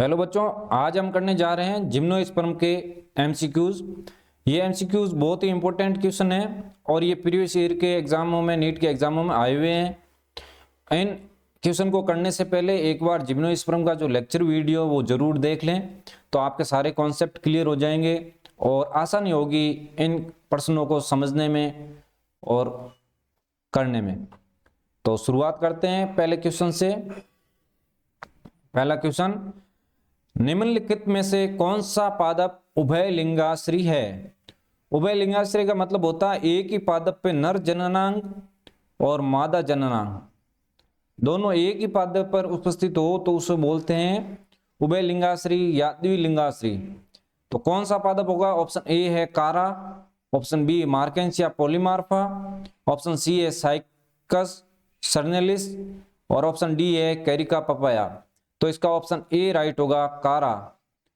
Hello बच्चों, आज हम करने जा रहे हैं जिम्नोस्पर्म के एमसीक्यूज। ये एमसीक्यूज बहुत ही इंपॉर्टेंट क्वेश्चन है और ये प्रीवियस ईयर के एग्जामों में, नीट के एग्जामों में आए हुए हैं। इन क्वेश्चन को करने से पहले एक बार जिम्नोस्पर्म का जो लेक्चर वीडियो वो जरूर देख लें, तो आपके सारे कॉन्सेप्ट क्लियर हो जाएंगे और आसानी होगी इन प्रश्नों को समझने में और करने में। तो शुरुआत करते हैं पहले क्वेश्चन से। पहला क्वेश्चन, निम्नलिखित में से कौन सा पादप उभय लिंगाश्री है? उभय लिंगाश्री का मतलब होता है एक ही पादप पे नर जननांग और मादा जननांग दोनों एक ही पादप पर उपस्थित हो तो उसे बोलते हैं उभय लिंगाश्री या द्विलिंगाश्री। तो कौन सा पादप होगा? ऑप्शन ए है Chara, option B Marchantia polymorpha, option C है साइकस सर्नेलिस और ऑप्शन डी है कैरिका पपाया। तो इसका ऑप्शन ए राइट होगा, कारा,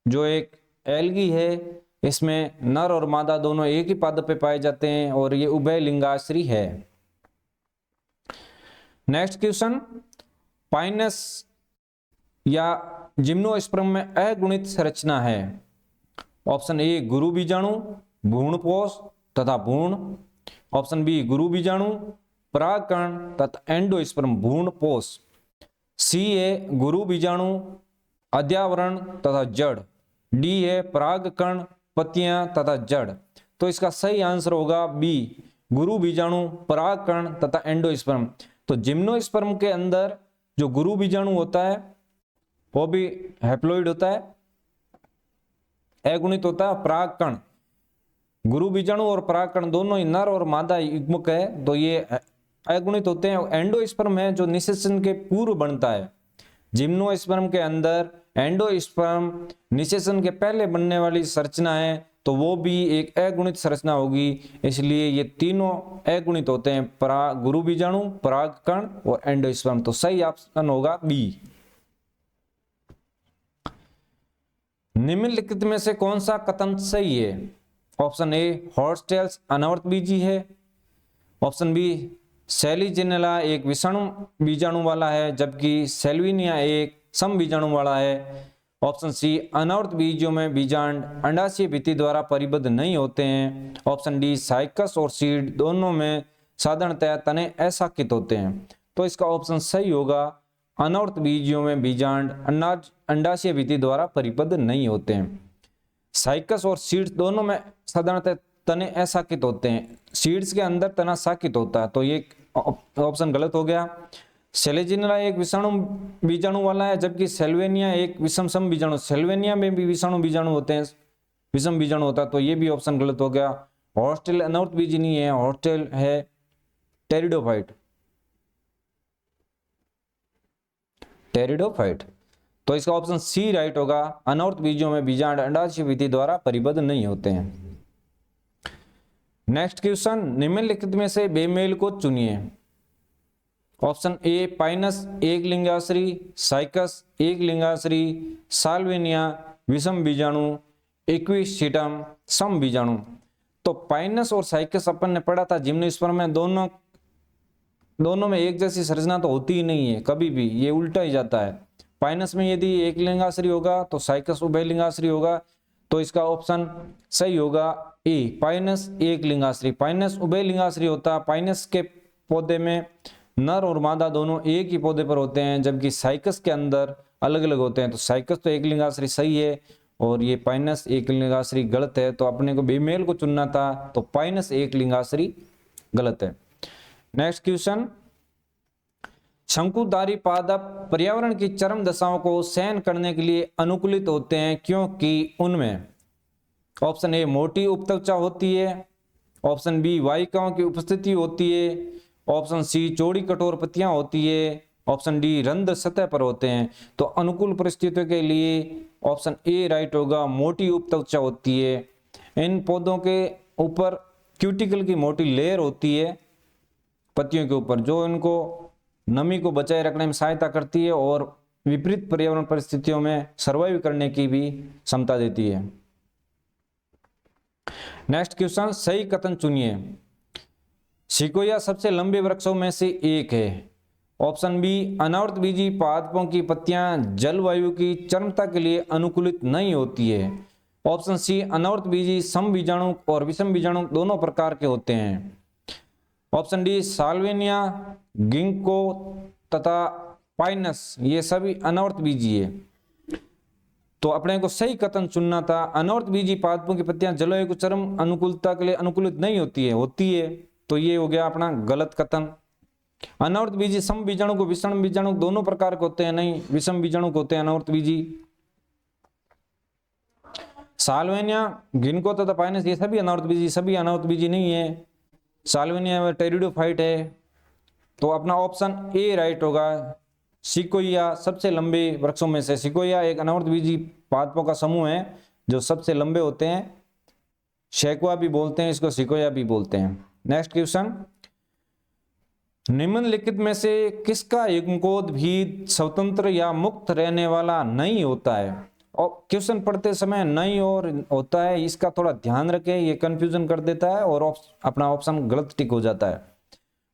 जो एक एल्गी है। इसमें नर और मादा दोनों एक ही पादप पे पाए जाते हैं और ये उभय लिंगाश्री है। नेक्स्ट क्वेश्चन, पाइनस या जिम्नोस्पर्म में अगुणित संरचना है। ऑप्शन ए गुरु बीजाणु, भ्रूणपोष तथा भ्रूण, ऑप्शन बी गुरु बीजाणु, परागकण तथा एंडोस्पर्म भ्रूणपोष, सी है गुरु बीजाणु, अध्यावरण तथा जड़, डी है परागकण, पत्तियां तथा जड़। तो इसका सही आंसर होगा बी, गुरु बीजाणु, परागकण तथा एंडोस्पर्म। तो जिम्नोस्पर्म के अंदर जो गुरु बीजाणु होता है वो भी हैप्लॉइड होता है, अगुणित होता है। परागकण, गुरु बीजाणु और परागकण दोनों ही नर और मादा युग्मक है, तो ये अगुणित होते हैं। एंडोस्पर्म है जो निषेचन के पूर्व बनता है। जिम्नोस्पर्म के अंदर एंडोस्पर्म निषेचन के पहले बनने वाली संरचना है, तो वो भी एक अगुणित संरचना होगी। इसलिए ये तीनों अगुणित होते हैं, गुरु बीजाणु, परागकण और एंडोस्पर्म। तो सही ऑप्शन होगा बी। निम्नलिखित में से कौन सा कथन सही है? ऑप्शन ए हॉर्सटेल्स अनावर्त बीजी है, ऑप्शन बी सेलिजिनेला एक विषाणु बीजाणु वाला है जबकि सेल्विनिया एक सम बीजाणु वाला है, ऑप्शन सी अनावर्त बीजों में बीजांड अंडाशय भित्ति द्वारा परिबद्ध नहीं होते हैं, ऑप्शन डी साइकस और सीड दोनों में साधारणतया तने अशाखित होते हैं। तो इसका ऑप्शन सही होगा, अनावर्त बीजों में बीजांड अंडाशय भित्ति द्वारा परिबद्ध नहीं होते हैं। साइकस और सीड्स दोनों में साधारणतः तने अशाखित होते हैं, सीड्स के अंदर तना शाखित होता है, तो ये ऑप्शन गलत हो गया। सेलेजिनेला एक विषाणु बीजाणु वाला है जबकि सेल्वेनिया एक विषम सम बीजाणु, सेल्वेनिया में भी विषाणु बीजाणु होते हैं, विषम बीजाणु होता है, तो ये भी ऑप्शन गलत हो गया। हॉस्टेल अनावर्त बीज नहीं है, हॉस्टेल है टेरिडोफाइट, टेरिडोफाइट। तो इसका ऑप्शन सी राइट होगा, अनावर्त बीजों में बीजांड अंडाशय भित्ति द्वारा परिबद्ध नहीं होते हैं। नेक्स्ट क्वेश्चन, निम्नलिखित में से बेमेल को चुनिए। ऑप्शन ए पाइनस एक लिंगाश्री, साइकस एक लिंगाश्री, साल्वेनिया विषम बीजाणु, इक्विस्टिटम सम बीजाणु। तो पाइनस और साइकस अपन ने पढ़ा था जिम्नोस्पर्म में, दोनों में एक जैसी संरचना तो होती ही नहीं है, कभी भी ये उल्टा ही जाता है। पाइनस में यदि एक लिंगाश्री होगा तो साइकस उभय लिंगाश्री होगा, तो इसका ऑप्शन सही होगा ए, पाइनस एक लिंगाश्री। पाइनस उभय लिंगाश्री होता है, पाइनस के पौधे में नर और मादा दोनों एक ही पौधे पर होते हैं जबकि साइकस के अंदर अलग अलग होते हैं। तो साइकस तो एक लिंगाश्री सही है और ये पाइनस एक लिंगाश्री गलत है, तो अपने को बेमेल को चुनना था, तो पाइनस एक लिंगाश्री गलत है। नेक्स्ट क्वेश्चन, शंकुधारी पादप पर्यावरण की चरम दशाओं को सहन करने के लिए अनुकूलित होते हैं क्योंकि उनमें ऑप्शन ए मोटी उपत्वचा होती है, ऑप्शन बी वाहिकाओं की उपस्थिति होती है, ऑप्शन सी चौड़ी कठोर पत्तियां होती है, ऑप्शन डी रंध्र सतह पर होते हैं। तो अनुकूल परिस्थितियों के लिए ऑप्शन ए राइट होगा, मोटी उपत्वचा होती है। इन पौधों के ऊपर क्यूटिकल की मोटी लेयर होती है पत्तियों के ऊपर, जो इनको नमी को बचाए रखने में सहायता करती है और विपरीत पर्यावरण परिस्थितियों में सर्वाइव करने की भी क्षमता देती है। नेक्स्ट क्वेश्चन, सही कथन चुनिए। सिकोया सबसे लंबे वृक्षों में से एक है। ऑप्शन बी, अनावर्तबीजी पादपों की पत्तियां जलवायु की चरमता के लिए अनुकूलित नहीं होती है। ऑप्शन सी, अनावर्तबीजी सम बीजाणु और विषम बीजाणु दोनों प्रकार के होते हैं। ऑप्शन डी, साल्विनिया, गिंको तथा पाइनस ये सभी अनावर्तबीजी है। तो अपने को सही कथन चुनना था, अनावर्तबीजी पादपों की पत्तियां जलवायु की चरम अनुकूलता के लिए अनुकूलित नहीं होती है। तो ये हो गया अपना गलत कथन। अनावर्तबीजी सम बीजाणु को विषम बीजाणु दोनों प्रकार के होते हैं, नहीं विषम बीजाणु को होते हैं अनावर्तबीजी। साल्विनिया, गिंको तथा पाइनस ये सभी अनावर्तबीजी, सभी अनावर्तबीजी नहीं है। साल्विनिया टेरिडोफाइट है। तो अपना ऑप्शन ए राइट होगा। सिकोया सबसे लंबे वृक्षों में से, सिकोया एक अनावर्तबीजी पादपों का समूह है जो सबसे लंबे होते हैं। शैकुआ भी बोलते हैं इसको, सिकोया भी बोलते हैं। नेक्स्ट क्वेश्चन, निम्नलिखित में से किसका युग्मकोद्भीद स्वतंत्र या मुक्त रहने वाला नहीं होता है? और क्वेश्चन पढ़ते समय नहीं और होता है, इसका थोड़ा ध्यान रखें, ये कंफ्यूजन कर देता है और अपना ऑप्शन गलत टिक हो जाता है।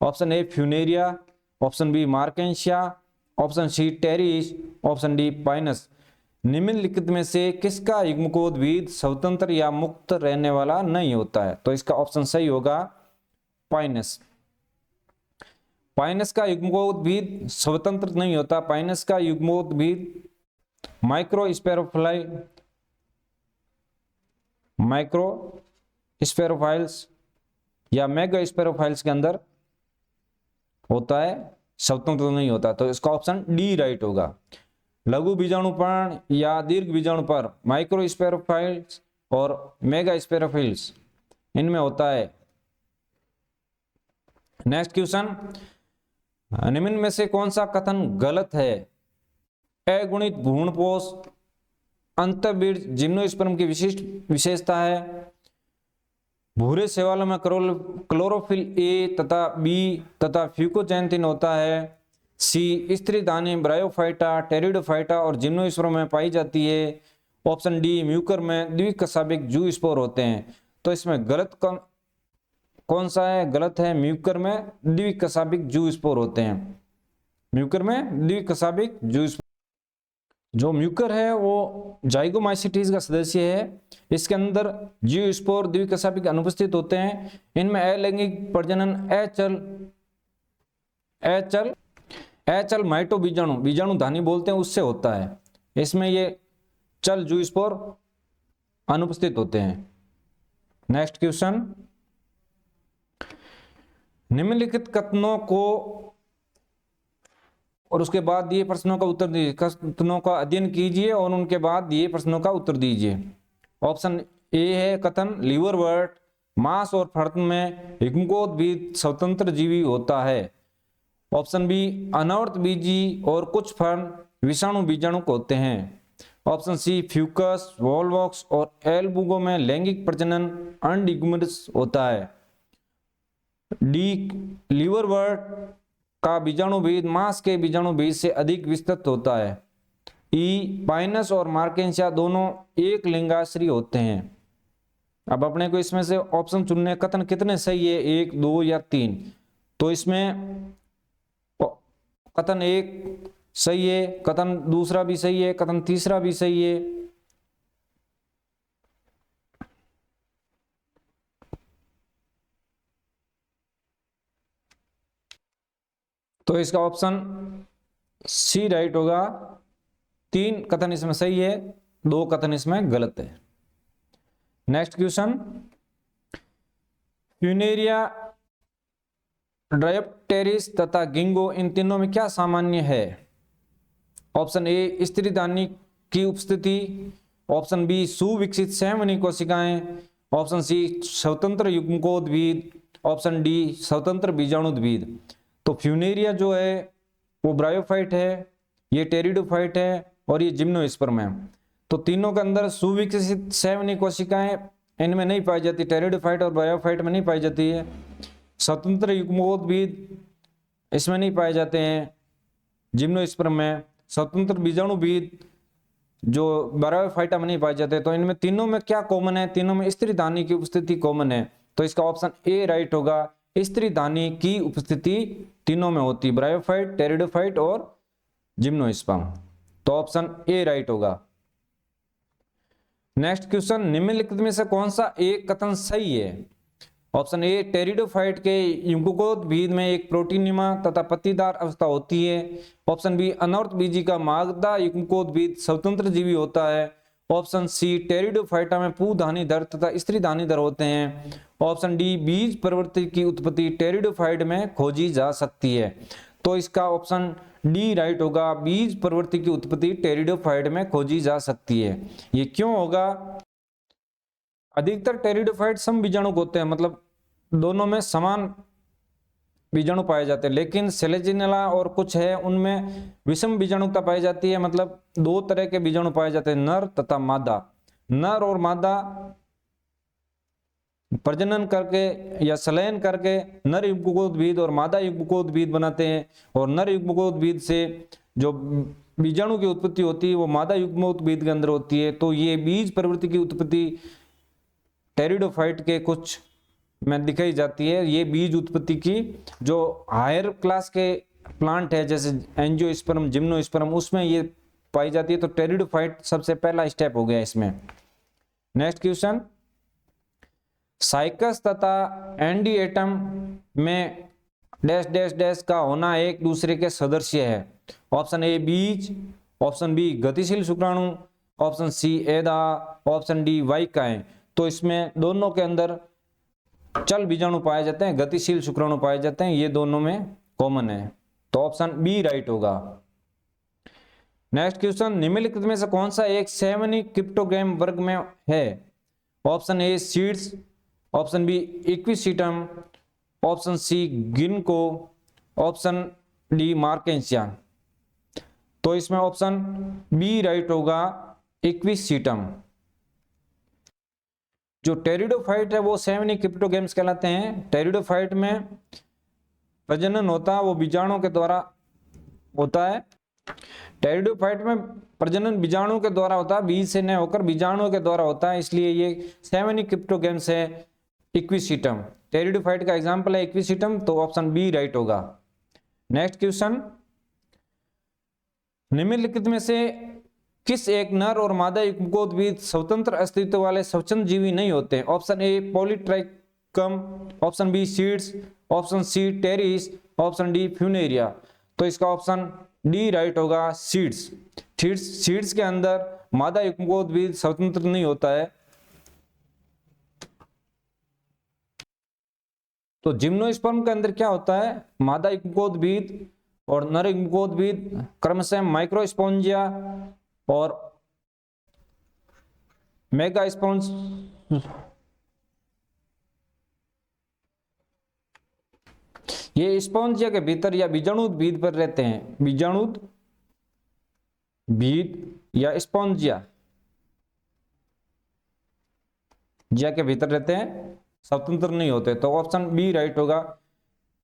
Option A Funaria, option B Marchantia, option C Pteris, option D Pinus. निम्नलिखित में से किसका युग्मकोद्भीद स्वतंत्र या मुक्त रहने वाला नहीं होता है? तो इसका ऑप्शन सही होगा पाइनस। पाइनस का युग्मकोद्भीद स्वतंत्र नहीं होता। पाइनस का युग्मकोद्भीद माइक्रोस्पेरोफाइल्स या मेगास्पेरोफाइल्स के अंदर होता है, स्वतंत्र नहीं होता। तो इसका ऑप्शन डी राइट होगा। लघु बीजाणुपर्ण या दीर्घ बीजाणुपर माइक्रोस्पेरोफाइल्स और मेगास्पेरोफाइल्स इनमें होता है। नेक्स्ट क्वेश्चन, निम्न में से कौन सा कथन गलत है? अगुणित भ्रूणपोष अंतःबीज जिम्नोस्पर्म की विशिष्ट विशेषता है। भूरे शैवालों में क्लोरोफिल ए तथा बी तथा फ्यूकोजैंथिन होता है। सी, स्त्रीदानी ब्रायोफाइटा, टेरिडोफाइटा और जिम्नोस्पर्म में पाई जाती है। ऑप्शन डी, म्यूकर में द्विकशाभिक जूस्पोर होते हैं। तो इसमें गलत कौन सा है? गलत है, म्यूकर में द्विकशाभिक जूस्पोर होते हैं। म्यूकर में द्विकशाभिक जूस्पोर, जो म्यूकर है वो जाइगोमाइसीटीज का सदस्य है। इसके अंदर जूस्पोर द्विकशाभिक अनुपस्थित होते हैं। इनमें अलैंगिक प्रजनन अचल माइटो बीजाणुधानी बोलते हैं, उससे होता है। इसमें ये चल जूस्पोर अनुपस्थित होते हैं। नेक्स्ट क्वेश्चन, निम्नलिखित कथनों को और उसके बाद दिए प्रश्नों का उत्तर दीजिए। कथनों का अध्ययन कीजिए और उनके बाद दिए प्रश्नों का उत्तर दीजिए। ऑप्शन ए है कथन, लीवरवर्ट मांस और फर्द में युग्मकोद्भीद स्वतंत्र जीवी होता है। ऑप्शन बी, अनावर्तबीजी और कुछ फर्न विषाणु बीजाणु होते हैं। ऑप्शन सी, फ्यूकस, वॉलवॉक्स और एल्बुगो में लैंगिक प्रजनन अनडिग्मस होता है। डी, लीवरवर्ट का बीजाणुभेद मांस के बीजाणुभेद से अधिक विस्तृत होता है। ई, पाइनस और मार्केंशिया दोनों एक लिंगाश्री होते हैं। अब अपने को इसमें से ऑप्शन चुनने, कथन कितने सही है, 1, 2 या 3? तो इसमें कथन 1 सही है, कथन दूसरा भी सही है, कथन तीसरा भी सही है। तो इसका ऑप्शन सी राइट होगा। 3 कथन इसमें सही है, 2 कथन इसमें गलत है। नेक्स्ट क्वेश्चन, फ्यूनेरिया, ड्रायोप्टेरिस तथा गिंगो इन तीनों में क्या सामान्य है? ऑप्शन ए, स्त्रीदानी की उपस्थिति। ऑप्शन बी, सुविकसित संवहनी कोशिकाएं। ऑप्शन सी, स्वतंत्र युग्मकोद्भीद। ऑप्शन डी, स्वतंत्र बीजाणुद्भीद। तो फ्यूनेरिया जो है वो ब्रायोफाइट है, ये टेरिडोफाइट है और ये जिम्नोस्पर्म है। तो तीनों के अंदर सुविकसित संवहनी कोशिकाएं इनमें नहीं पाई जाती, टेरिडोफाइट और ब्रायोफाइट में नहीं पाई जाती है। स्वतंत्र युग्मकोद्भीद इसमें नहीं पाए जाते हैं जिम्नोस्पर्म में। स्वतंत्र बीजाणुभीद जो ब्रायोफाइटा में नहीं पाए जाते। तो इनमें तीनों में क्या कॉमन है? तीनों में स्त्रीदानी की उपस्थिति कॉमन है। तो इसका ऑप्शन ए राइट होगा। स्त्रीधानी की उपस्थिति तीनों में होती है, ब्रायोफाइट, टेरिडोफाइट और जिम्नोस्पर्म। तो ऑप्शन ए राइट होगा। नेक्स्ट क्वेश्चन, निम्नलिखित में से कौन सा एक कथन सही है? ऑप्शन ए, टेरिडोफाइट के युग्मकोद्भिद में एक प्रोटीनिमा तथा पत्तीदार अवस्था होती है। ऑप्शन बी, अनॉर्थबीजी का मादा युग्मकोद्भिद स्वतंत्र जीवी होता है। ऑप्शन सी, टेरिडोफाइटा में पुंधानीधर तथा स्त्रीधानीधर होते हैं। ऑप्शन डी, बीज प्रवृत्ति की उत्पत्ति टेरिडोफाइट में खोजी जा सकती है। तो इसका ऑप्शन डी राइट होगा, बीज प्रवृत्ति की उत्पत्ति टेरिडोफाइट में खोजी जा सकती है। ये क्यों होगा? अधिकतर टेरिडोफाइट सम बीजाणु होते हैं, मतलब दोनों में समान बीजाणु पाए जाते हैं, लेकिन सेलेजिनेला और कुछ है उनमें विषम बीजाणुता पाई जाती है, मतलब दो तरह के बीजाणु पाए जाते हैं, नर तथा मादा। नर और मादा प्रजनन करके या संलयन करके नर युग्मकोद्भिद और मादा युग्मकोद्भिद बनाते हैं, और नर युग्मकोद्भिद से जो बीजाणु की उत्पत्ति होती है वो मादा युग्मकोद्भिद के अंदर होती है। तो ये बीज प्रवृत्ति की उत्पत्ति टेरिडोफाइट के कुछ में दिखाई जाती है। ये बीज उत्पत्ति की जो हायर क्लास के प्लांट है जैसे एंजियोस्पर्म, जिम्नोस्पर्म, उसमें ये पाई जाती है। तो टेरिडोफाइट सबसे पहला स्टेप हो गया इसमें। नेक्स्ट क्वेश्चन, साइकस तथा एंडीएटम में डैश डैश डैश का होना एक दूसरे के सदस्य है। ऑप्शन ए बीज, ऑप्शन बी गतिशील शुक्राणु, ऑप्शन सी एदा, ऑप्शन डी वाहिकाएं। तो इसमें दोनों के अंदर चल बीजाणु पाए जाते हैं, गतिशील शुक्राणु पाए जाते हैं, ये दोनों में कॉमन है। तो ऑप्शन बी राइट होगा। नेक्स्ट क्वेश्चन, निम्नलिखित में से कौन सा एक सेवनी क्रिप्टोगैम वर्ग में है? Option A seeds, option B Equisetum, option C Ginkgo, option D Marchantia. तो इसमें ऑप्शन बी राइट होगा, इक्विसिटम। जो टेरिडोफाइट है वो सेवनी क्रिप्टोगैम्स कहलाते हैं। टेरिडोफाइट में प्रजनन होता है वो बीजाणु के द्वारा होता है। टेरिडोफाइट में प्रजनन बीजाणु के द्वारा होता है, बीज से न होकर बीजाणु के द्वारा होता है, इसलिए ये सेवनी क्रिप्टोगैम्स है। इक्विसिटम टेरिडोफाइट का एग्जाम्पल है इक्विसिटम, तो ऑप्शन बी राइट होगा। नेक्स्ट क्वेश्चन, निम्नलिखित में से किस एक नर और मादा युग्मकोद्भिद स्वतंत्र अस्तित्व वाले स्वच्छंद जीवी नहीं होते? Option A Polytrichum, option B seeds, option C Pteris, option D Funaria. तो इसका ऑप्शन डी राइट होगा, सीड्स। सीड्स के अंदर मादा युग्मकोद्भिद स्वतंत्र नहीं होता है। तो जिम्नोस्पर्म के अंदर क्या होता है? मादा युग्मकोद्भिद और नर युग्मकोद्भिद क्रमशः माइक्रोस्पोंजिया और मेगास्पोंज ये स्पोंजिया के भीतर या बीजाणुद्भिद पर रहते हैं। बीजाणुद्भिद या स्पोंजिया के भीतर रहते हैं, स्वतंत्र नहीं होते। तो ऑप्शन बी राइट होगा।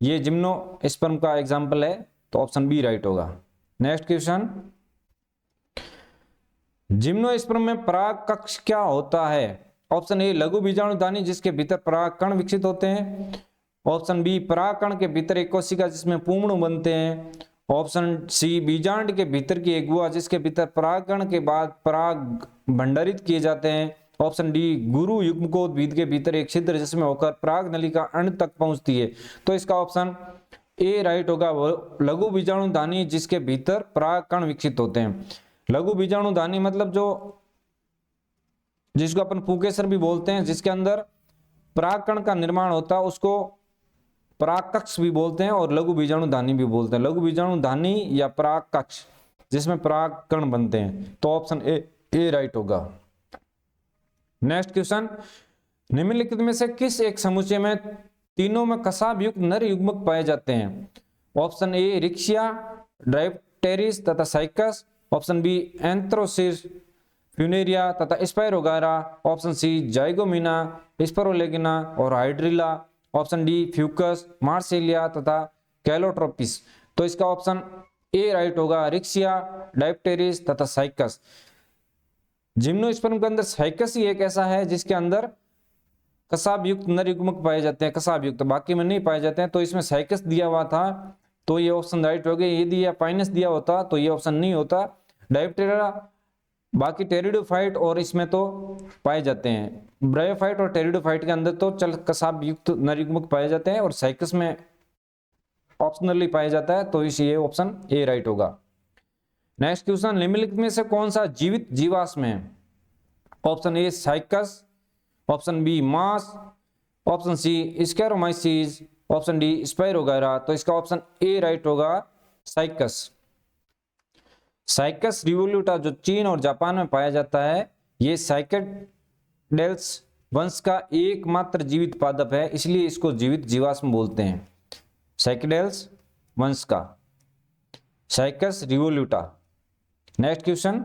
ये जिम्नोस्पर्म का एग्जाम्पल है, तो ऑप्शन बी राइट होगा। नेक्स्ट क्वेश्चन, जिम्नोस्पर्म में पराग कक्ष क्या होता है? ऑप्शन ए लघु बीजाणुधानी जिसके भीतर पराग कण विकसित होते हैं। ऑप्शन बी पराग कण के भीतर एक कोशिका जिसमें पुंगणु बनते हैं। ऑप्शन सी बीजांड के भीतर की एक गुहा जिसके भीतर परागकण के बाद पराग भंडारित किए जाते हैं। ऑप्शन डी गुरु युग्मकोद्भिद के भीतर एक छिद्र जिसमें होकर पराग नलिका अंड तक पहुंचती है। तो इसका ऑप्शन ए राइट होगा, लघु बीजाणुधानी जिसके भीतर पराग कण विकसित होते हैं। लघु बीजाणुधानी मतलब जो जिसको अपन पुंकेसर भी बोलते हैं, जिसके अंदर पराग कण का निर्माण होता है उसको पराग कक्ष भी बोलते हैं और लघु बीजाणुधानी भी बोलते हैं। लघु बीजाणुधानी या पराग कक्ष जिसमें पराग कण बनते हैं। तो ऑप्शन ए राइट होगा। नेक्स्ट क्वेश्चन, निम्नलिखित में से किस एक समुच्चय में तीनों में कसाब युक्त नर युग्मक पाए जाते हैं? ऑप्शन ए रिक्शिया, ड्राइप्टेरिस तथा साइकस। ऑप्शन बी एंथ्रोसिस, फ्यूनेरिया तथा स्पाइरोगारा। ऑप्शन सी जाइगोमिना, स्पाइरोलेगिना और हाइड्रिला। ऑप्शन डी फ्यूकस, मार्सेलिया तथा कैलोट्रोपिस। तो इसका ऑप्शन ए राइट होगा, रिक्शिया, डायप्टेरिस तथा साइकस। जिम्नोस्पर्म के अंदर साइकस ही एक ऐसा है जिसके अंदर कसाब युक्त नर युग्मक पाए जाते हैं, कसाब युक्त, बाकी में नहीं पाए जाते हैं। तो इसमें साइकस दिया हुआ था तो ये ऑप्शन राइट हो गया। यदि ये पाइनस दिया होता तो ये ऑप्शन नहीं होता। डायोप्टेरा बाकी टेरिडोफाइट और इसमें तो पाए जाते हैं। ब्रायोफाइट और टेरिडोफाइट के अंदर तो चल कसाब युक्त नर युग्मक पाए जाते हैं और साइकस में ऑप्शनली पाया जाता है। तो इस ये ऑप्शन ए राइट होगा। नेक्स्ट क्वेश्चन, निम्नलिखित में से कौन सा जीवित जीवाश्म है? Option A Cycas, option B moss, option C Saccharomyces, option D Spirogyra. तो इसका ऑप्शन ए राइट होगा, साइकस। साइकस रिवोल्यूटा जो चीन और जापान में पाया जाता है, ये साइकेडेल्स वंश का एकमात्र जीवित पादप है, इसलिए इसको जीवित जीवाश्म बोलते हैं। साइकेडेल्स वंश का साइकस रिवोल्यूटा। नेक्स्ट क्वेश्चन,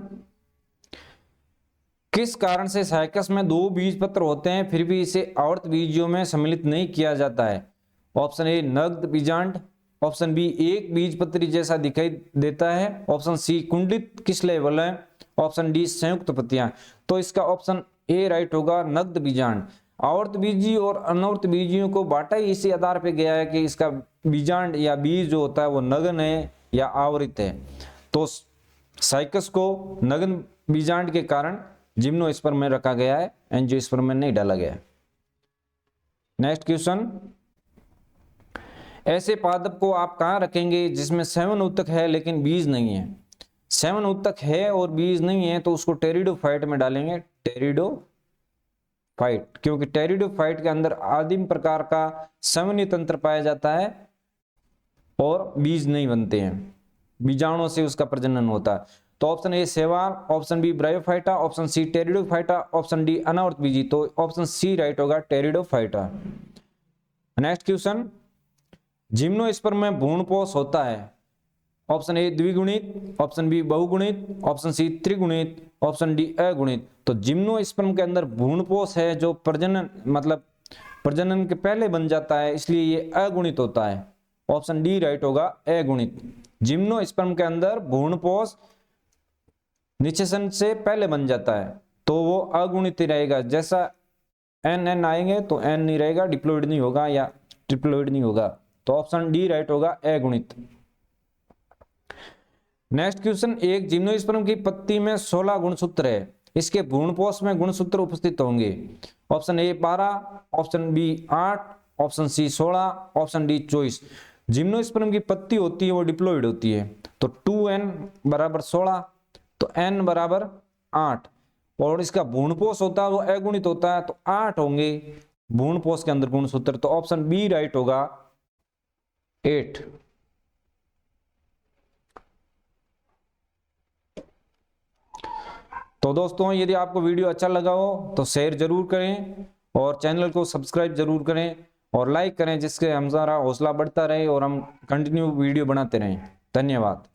किस कारण से साइकस में 2 बीज पत्र होते हैं फिर भी इसे आवर्त बीजियों में सम्मिलित नहीं किया जाता है? ऑप्शन ए नग्न बीजांड, ऑप्शन बी एक बीज पत्री जैसा दिखाई देता है, ऑप्शन सी कुंडलित किसलय वलय, ऑप्शन डी संयुक्त पत्तियां। तो इसका ऑप्शन ए राइट होगा, नग्न बीजांड। आवर्त बीजी और अनावर्त बीजियों को बांटा ही इसी आधार पे गया है कि इसका बीजांड या बीज जो होता है वो नग्न है या आवृत है। तो साइकस को नग्न बीजांड के कारण जिम्नोस्पर्म में रखा गया है, एंजियोस्पर्म में नहीं डाला गया है। नेक्स्ट क्वेश्चन, ऐसे पादप को आप कहां रखेंगे जिसमें 7 ऊतक है लेकिन बीज नहीं है? 7 ऊतक है और बीज नहीं है तो उसको टेरिडोफाइट में डालेंगे, टेरिडोफाइट, क्योंकि टेरिडोफाइट के अंदर आदिम प्रकार का संवहनी तंत्र पाया जाता है और बीज नहीं बनते हैं, बीजाणुओं से उसका प्रजनन होता है। तो ऑप्शन ए शैवाल, option B bryophyta, option C pteridophyta, option D अनावर्त बीजी। तो ऑप्शन सी राइट होगा, टेरिडोफाइटा। नेक्स्ट क्वेश्चन, जिम्नोस्पर्म में भ्रूणपोष होता है? ऑप्शन ए द्विगुणित, ऑप्शन बी बहुगुणित, ऑप्शन सी त्रिगुणित, ऑप्शन डी अगुणित। तो जिम्नोस्पर्म के अंदर भ्रूणपोष है जो प्रजनन मतलब प्रजनन के पहले बन जाता है, इसलिए ये अगुणित होता है। ऑप्शन डी राइट होगा, अगुणित। जिम्नोस्पर्म के अंदर भ्रूणपोष निषेचन से पहले बन जाता है तो वो अगुणित ही रहेगा। जैसा एन आएंगे तो एन नहीं रहेगा, डिप्लॉइड नहीं होगा या ट्रिप्लॉइड नहीं होगा। तो ऑप्शन डी राइट होगा, अगुणित। नेक्स्ट क्वेश्चन, एक जिम्नोस्पर्म की पत्ती में 16 गुणसूत्र है, इसके भ्रूणपोष में गुणसूत्र उपस्थित होंगे। Option A 12, option B 8, option C 16, option D 24। Gymnosperm की पत्ती होती है वो डिप्लॉइड होती है, तो 2n बराबर 16, तो n बराबर 8, और इसका भ्रूणपोष होता है वो अगुणित होता है तो 8 होंगे भ्रूणपोष के अंदर गुणसूत्र। तो ऑप्शन बी राइट होगा, 8। तो दोस्तों यदि आपको वीडियो अच्छा लगा हो तो शेयर जरूर करें और चैनल को सब्सक्राइब जरूर करें और लाइक करें, जिससे हमारा हौसला बढ़ता रहे और हम कंटिन्यू वीडियो बनाते रहें। धन्यवाद।